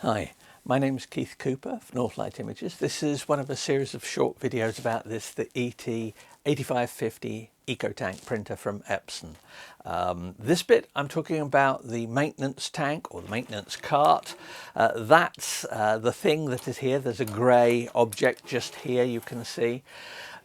Hi, my name is Keith Cooper of Northlight Images. This is one of a series of short videos about the ET8550 EcoTank printer from Epson. This bit I'm talking about the maintenance tank or the maintenance cart. That's the thing that is here. There's a grey object just here you can see.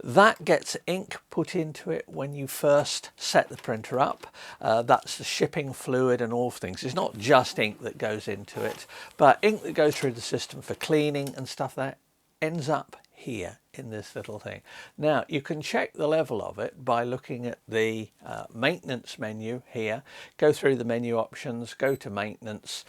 That gets ink put into it when you first set the printer up. That's the shipping fluid and all things. It's not just ink that goes into it, but ink that goes through the system for cleaning and stuff that ends up here in this little thing. Now you can check the level of it by looking at the maintenance menu here. Go through the menu options, go to maintenance.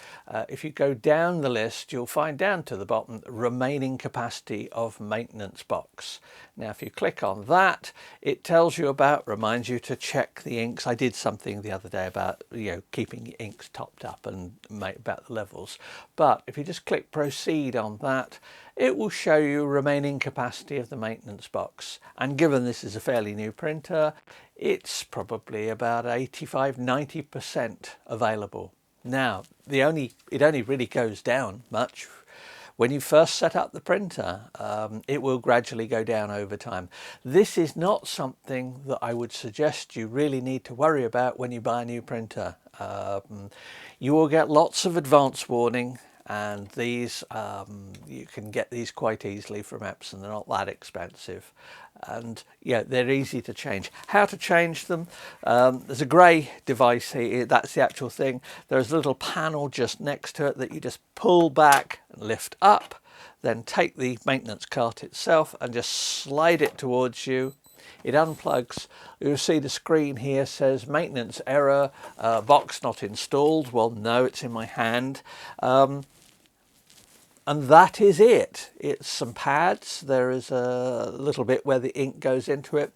If you go down the list, you'll find down to the bottom remaining capacity of maintenance box. Now if you click on that, it tells you about, reminds you to check the inks. I did something the other day about keeping your inks topped up and about the levels, but if you just click proceed on that, it will show you remaining capacity of the maintenance box, and given this is a fairly new printer, it's probably about 85–90% available. Now it only really goes down much when you first set up the printer. It will gradually go down over time. This is not something that I would suggest you really need to worry about when you buy a new printer. You will get lots of advance warning, and these you can get these quite easily from Epson. They're not that expensive, and yeah, they're easy to change. How to change them? There's a grey device here, that's the actual thing. There's a little panel just next to it that you just pull back and lift up, then take the maintenance cart itself and just slide it towards you. It unplugs. You'll see the screen here says maintenance error, box not installed. Well, no, it's in my hand. And that is it. It's some pads. There is a little bit where the ink goes into it,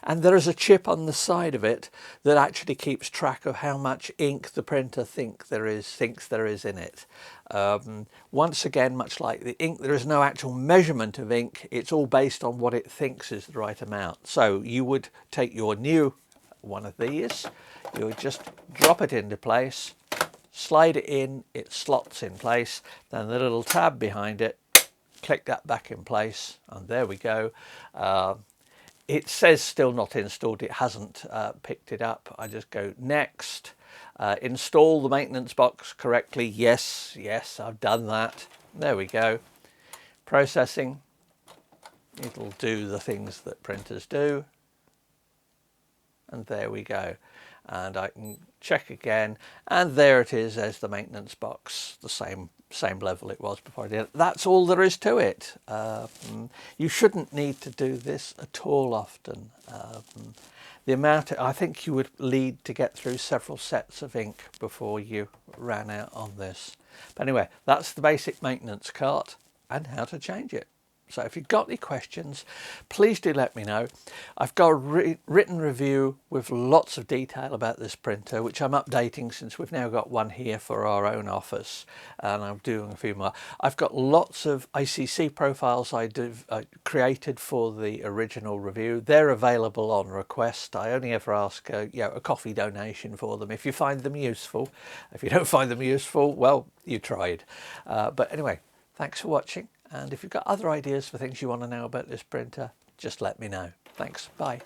and there is a chip on the side of it that actually keeps track of how much ink the printer thinks there is in it. Once again, much like the ink, there is no actual measurement of ink. It's all based on what it thinks is the right amount. So you would take your new one of these, you would just drop it into place, slide it in, it slots in place, then the little tab behind it, click that back in place, and there we go. It says still not installed. It hasn't picked it up. I just go next. Install the maintenance box correctly. Yes, I've done that. There we go. Processing. It'll do the things that printers do. And there we go. And I can check again, and there it is as the maintenance box, the same level it was before I did it. That's all there is to it. You shouldn't need to do this at all often. The amount, I think you would need to get through several sets of ink before you ran out on this. But anyway, that's the basic maintenance cart and how to change it. So if you've got any questions, please do let me know. I've got a written review with lots of detail about this printer, which I'm updating since we've now got one here for our own office, and I'm doing a few more. I've got lots of ICC profiles I created for the original review. They're available on request. I only ever ask a coffee donation for them if you find them useful. If you don't find them useful, well, you tried. But anyway, thanks for watching. And if you've got other ideas for things you want to know about this printer, just let me know. Thanks. Bye.